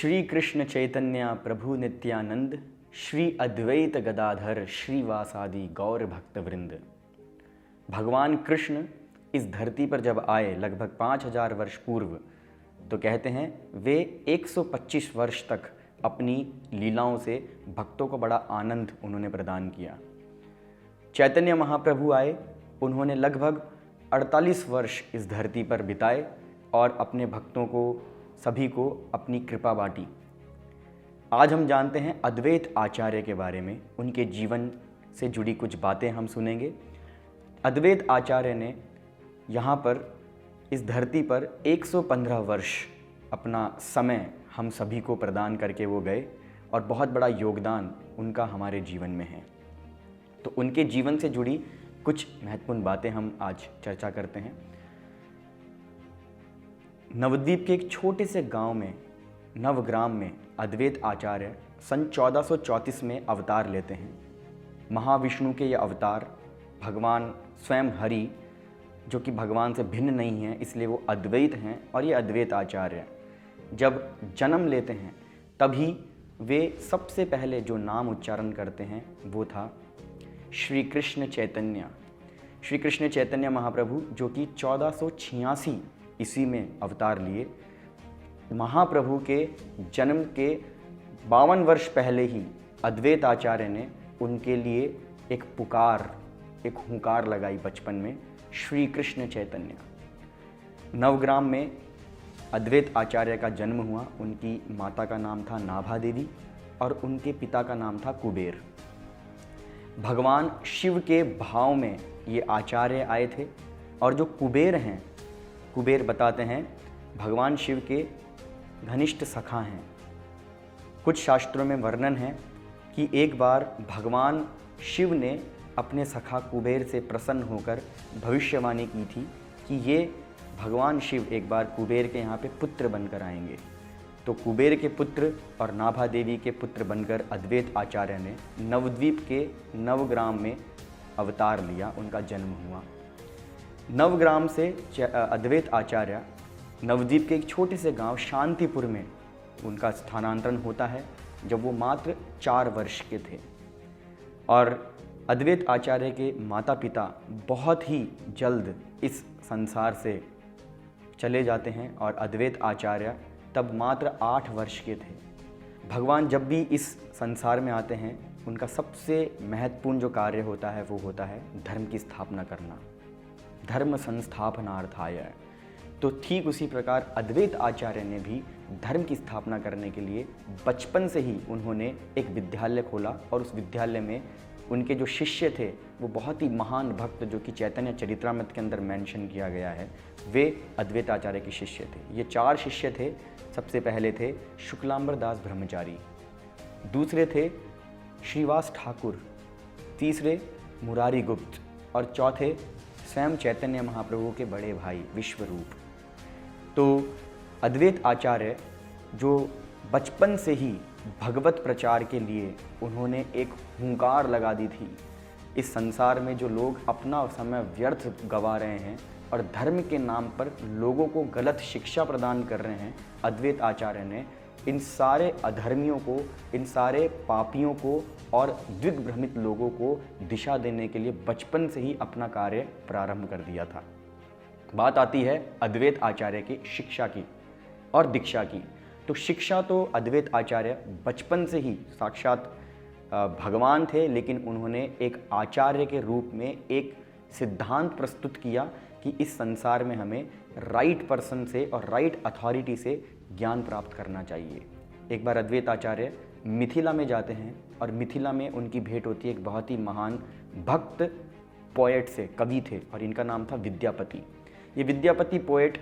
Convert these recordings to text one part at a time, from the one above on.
श्री कृष्ण चैतन्य प्रभु नित्यानंद, श्री अद्वैत गदाधर श्रीवासादि गौर भक्त वृंद। भगवान कृष्ण इस धरती पर जब आए लगभग 5000 वर्ष पूर्व, तो कहते हैं वे 125 वर्ष तक अपनी लीलाओं से भक्तों को बड़ा आनंद उन्होंने प्रदान किया। चैतन्य महाप्रभु आए, उन्होंने लगभग 48 वर्ष इस धरती पर बिताए और अपने भक्तों को सभी को अपनी कृपा बांटी। आज हम जानते हैं अद्वैत आचार्य के बारे में, उनके जीवन से जुड़ी कुछ बातें हम सुनेंगे। अद्वैत आचार्य ने यहाँ पर इस धरती पर 115 वर्ष अपना समय हम सभी को प्रदान करके वो गए और बहुत बड़ा योगदान उनका हमारे जीवन में है। तो उनके जीवन से जुड़ी कुछ महत्वपूर्ण बातें हम आज चर्चा करते हैं। नवद्वीप के एक छोटे से गांव में, नवग्राम में, अद्वैत आचार्य सन 1434 में अवतार लेते हैं। महाविष्णु के ये अवतार भगवान स्वयं हरि, जो कि भगवान से भिन्न नहीं है, इसलिए वो अद्वैत हैं और ये अद्वैत आचार्य जब जन्म लेते हैं तभी वे सबसे पहले जो नाम उच्चारण करते हैं वो था श्री कृष्ण चैतन्य। श्री कृष्ण चैतन्य महाप्रभु जो कि 1486 ईस्वी में अवतार लिए। महाप्रभु के जन्म के 52 वर्ष पहले ही अद्वैत आचार्य ने उनके लिए एक पुकार, एक हुंकार लगाई बचपन में, श्री कृष्ण चैतन्य। नवग्राम में अद्वैत आचार्य का जन्म हुआ। उनकी माता का नाम था नाभा देवी और उनके पिता का नाम था कुबेर। भगवान शिव के भाव में ये आचार्य आए थे और जो कुबेर हैं, कुबेर बताते हैं भगवान शिव के घनिष्ठ सखा हैं। कुछ शास्त्रों में वर्णन है कि एक बार भगवान शिव ने अपने सखा कुबेर से प्रसन्न होकर भविष्यवाणी की थी कि ये भगवान शिव एक बार कुबेर के यहाँ पे पुत्र बनकर आएंगे। तो कुबेर के पुत्र और नाभा देवी के पुत्र बनकर अद्वैत आचार्य ने नवद्वीप के नवग्राम में अवतार लिया, उनका जन्म हुआ। नवग्राम से अद्वैत आचार्य नवद्वीप के एक छोटे से गांव शांतिपुर में उनका स्थानांतरण होता है जब वो मात्र 4 वर्ष के थे। और अद्वैत आचार्य के माता पिता बहुत ही जल्द इस संसार से चले जाते हैं और अद्वैत आचार्य तब मात्र 8 वर्ष के थे। भगवान जब भी इस संसार में आते हैं, उनका सबसे महत्वपूर्ण जो कार्य होता है वो होता है धर्म की स्थापना करना, धर्म संस्थापनार्थाय। तो ठीक उसी प्रकार अद्वैत आचार्य ने भी धर्म की स्थापना करने के लिए बचपन से ही उन्होंने एक विद्यालय खोला और उस विद्यालय में उनके जो शिष्य थे वो बहुत ही महान भक्त, जो कि चैतन्य चरित्रामृत के अंदर मेंशन किया गया है, वे अद्वैत आचार्य के शिष्य थे। ये 4 शिष्य थे। सबसे पहले थे शुक्लांबर दास ब्रह्मचारी, दूसरे थे श्रीवास ठाकुर, तीसरे मुरारी गुप्त और चौथे स्वयं चैतन्य महाप्रभु के बड़े भाई विश्वरूप। तो अद्वैत आचार्य जो बचपन से ही भगवत प्रचार के लिए उन्होंने एक हुंकार लगा दी थी। इस संसार में जो लोग अपना समय व्यर्थ गंवा रहे हैं और धर्म के नाम पर लोगों को गलत शिक्षा प्रदान कर रहे हैं, अद्वैत आचार्य ने इन सारे अधर्मियों को, इन सारे पापियों को और दिग्भ्रमित लोगों को दिशा देने के लिए बचपन से ही अपना कार्य प्रारंभ कर दिया था। बात आती है अद्वैत आचार्य की शिक्षा की और दीक्षा की। तो शिक्षा तो अद्वैत आचार्य बचपन से ही साक्षात भगवान थे, लेकिन उन्होंने एक आचार्य के रूप में एक सिद्धांत प्रस्तुत किया कि इस संसार में हमें राइट पर्सन से और राइट अथॉरिटी से ज्ञान प्राप्त करना चाहिए। एक बार अद्वैत आचार्य मिथिला में जाते हैं और मिथिला में उनकी भेंट होती है एक बहुत ही महान भक्त पोएट से, कवि थे, और इनका नाम था विद्यापति। ये विद्यापति पोएट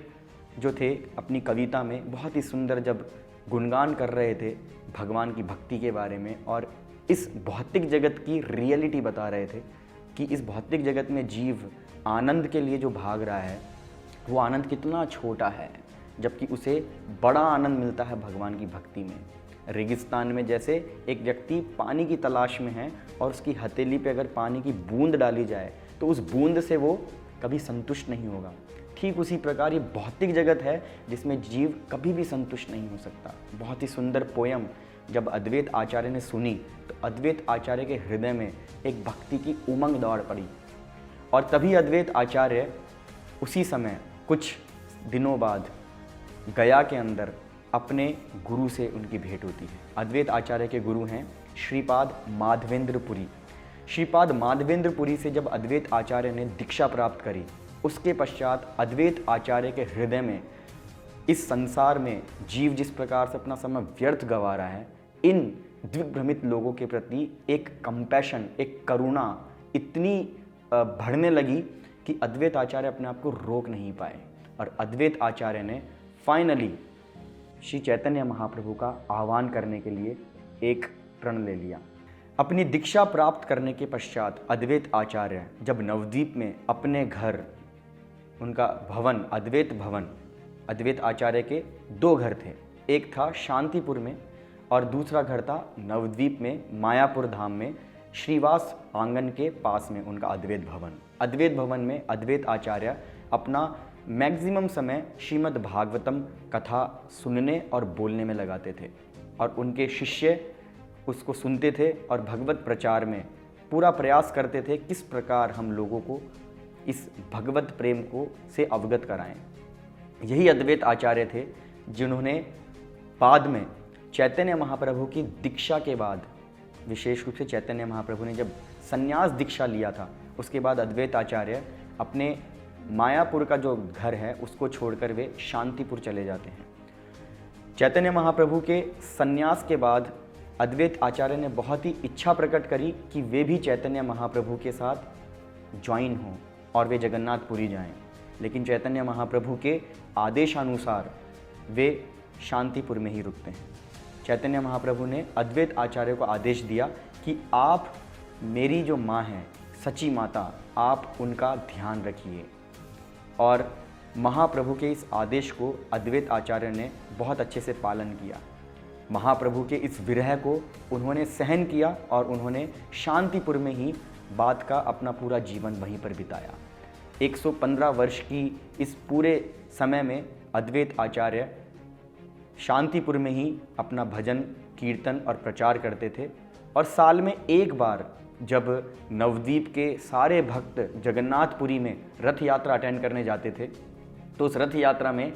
जो थे अपनी कविता में बहुत ही सुंदर जब गुणगान कर रहे थे भगवान की भक्ति के बारे में और इस भौतिक जगत की रियलिटी बता रहे थे कि इस भौतिक जगत में जीव आनंद के लिए जो भाग रहा है वो आनंद कितना छोटा है, जबकि उसे बड़ा आनंद मिलता है भगवान की भक्ति में। रेगिस्तान में जैसे एक व्यक्ति पानी की तलाश में है और उसकी हथेली पे अगर पानी की बूंद डाली जाए तो उस बूंद से वो कभी संतुष्ट नहीं होगा। ठीक उसी प्रकार ये भौतिक जगत है जिसमें जीव कभी भी संतुष्ट नहीं हो सकता। बहुत ही सुंदर पोयम जब अद्वैत आचार्य ने सुनी तो अद्वैत आचार्य के हृदय में एक भक्ति की उमंग दौड़ पड़ी और तभी अद्वैत आचार्य उसी समय कुछ दिनों बाद गया के अंदर अपने गुरु से उनकी भेंट होती है। अद्वैत आचार्य के गुरु हैं श्रीपाद माधवेंद्रपुरी। श्रीपाद माधवेंद्रपुरी से जब अद्वैत आचार्य ने दीक्षा प्राप्त करी, उसके पश्चात अद्वैत आचार्य के हृदय में इस संसार में जीव जिस प्रकार से अपना समय व्यर्थ गंवा रहा है, इन द्विभ्रमित लोगों के प्रति एक कंपैशन, एक करुणा इतनी बढ़ने लगी कि अद्वैत आचार्य अपने आप को रोक नहीं पाए और अद्वैत आचार्य ने फाइनली श्री चैतन्य महाप्रभु का आह्वान करने के लिए एक प्रण ले लिया। अपनी दीक्षा प्राप्त करने के पश्चात अद्वैत आचार्य जब नवद्वीप में अपने घर, उनका भवन अद्वैत भवन, अद्वैत आचार्य के 2 घर थे, एक था शांतिपुर में और दूसरा घर था नवद्वीप में मायापुर धाम में श्रीवास आंगन के पास में उनका अद्वैत भवन। अद्वैत भवन में अद्वैत आचार्य अपना मैक्सिमम समय श्रीमद् भागवतम कथा सुनने और बोलने में लगाते थे और उनके शिष्य उसको सुनते थे और भगवत प्रचार में पूरा प्रयास करते थे किस प्रकार हम लोगों को इस भगवत प्रेम को से अवगत कराएं। यही अद्वैत आचार्य थे जिन्होंने बाद में चैतन्य महाप्रभु की दीक्षा के बाद, विशेष रूप से चैतन्य महाप्रभु ने जब संन्यास दीक्षा लिया था, उसके बाद अद्वैत आचार्य अपने मायापुर का जो घर है उसको छोड़कर वे शांतिपुर चले जाते हैं। चैतन्य महाप्रभु के संन्यास के बाद अद्वैत आचार्य ने बहुत ही इच्छा प्रकट करी कि वे भी चैतन्य महाप्रभु के साथ ज्वाइन हों और वे जगन्नाथपुरी जाएं, लेकिन चैतन्य महाप्रभु के आदेशानुसार वे शांतिपुर में ही रुकते हैं। चैतन्य महाप्रभु ने अद्वैत आचार्य को आदेश दिया कि आप मेरी जो माँ हैं सची माता, आप उनका ध्यान रखिए। और महाप्रभु के इस आदेश को अद्वैत आचार्य ने बहुत अच्छे से पालन किया। महाप्रभु के इस विरह को उन्होंने सहन किया और उन्होंने शांतिपुर में ही बाद का अपना पूरा जीवन वहीं पर बिताया। 115 वर्ष की इस पूरे समय में अद्वैत आचार्य शांतिपुर में ही अपना भजन, कीर्तन और प्रचार करते थे और साल में एक बार जब नवद्वीप के सारे भक्त जगन्नाथपुरी में रथ यात्रा अटेंड करने जाते थे तो उस रथ यात्रा में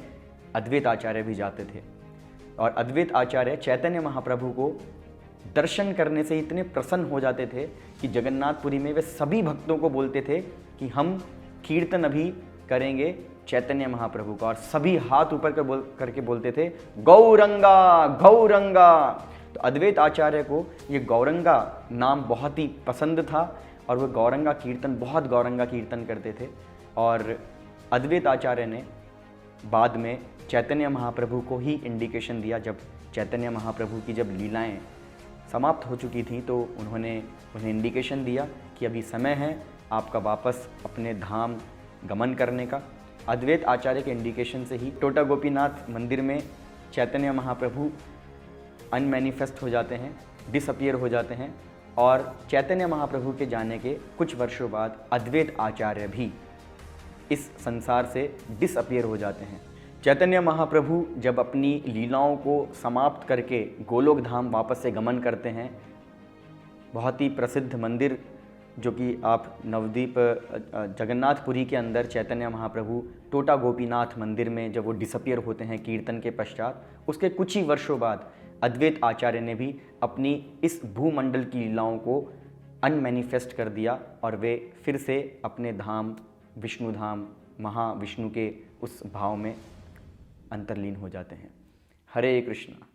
अद्वैत आचार्य भी जाते थे और अद्वैत आचार्य चैतन्य महाप्रभु को दर्शन करने से इतने प्रसन्न हो जाते थे कि जगन्नाथपुरी में वे सभी भक्तों को बोलते थे कि हम कीर्तन अभी करेंगे चैतन्य महाप्रभु का, और सभी हाथ ऊपर करके बोलते थे गौरंगा गौरंगा। तो अद्वैत आचार्य को ये गौरंगा नाम बहुत ही पसंद था और वह गौरंगा कीर्तन, बहुत गौरंगा कीर्तन करते थे। और अद्वैत आचार्य ने बाद में चैतन्य महाप्रभु को ही इंडिकेशन दिया, जब चैतन्य महाप्रभु की जब लीलाएं समाप्त हो चुकी थी तो उन्होंने उन्हें इंडिकेशन दिया कि अभी समय है आपका वापस अपने धाम गमन करने का। अद्वैत आचार्य के इंडिकेशन से ही टोटा गोपीनाथ मंदिर में चैतन्य महाप्रभु अनमैनिफेस्ट हो जाते हैं, डिसअपियर हो जाते हैं और चैतन्य महाप्रभु के जाने के कुछ वर्षों बाद अद्वैत आचार्य भी इस संसार से डिसअपियर हो जाते हैं। चैतन्य महाप्रभु जब अपनी लीलाओं को समाप्त करके गोलोक धाम वापस से गमन करते हैं, बहुत ही प्रसिद्ध मंदिर जो कि आप नवद्वीप जगन्नाथपुरी के अंदर चैतन्य महाप्रभु टोटा गोपीनाथ मंदिर में जब वो डिसअपियर होते हैं कीर्तन के पश्चात, उसके कुछ ही वर्षों बाद अद्वैत आचार्य ने भी अपनी इस भूमंडल की लीलाओं को अनमैनिफेस्ट कर दिया और वे फिर से अपने धाम विष्णु धाम महाविष्णु के उस भाव में अंतर्लीन हो जाते हैं। हरे कृष्णा।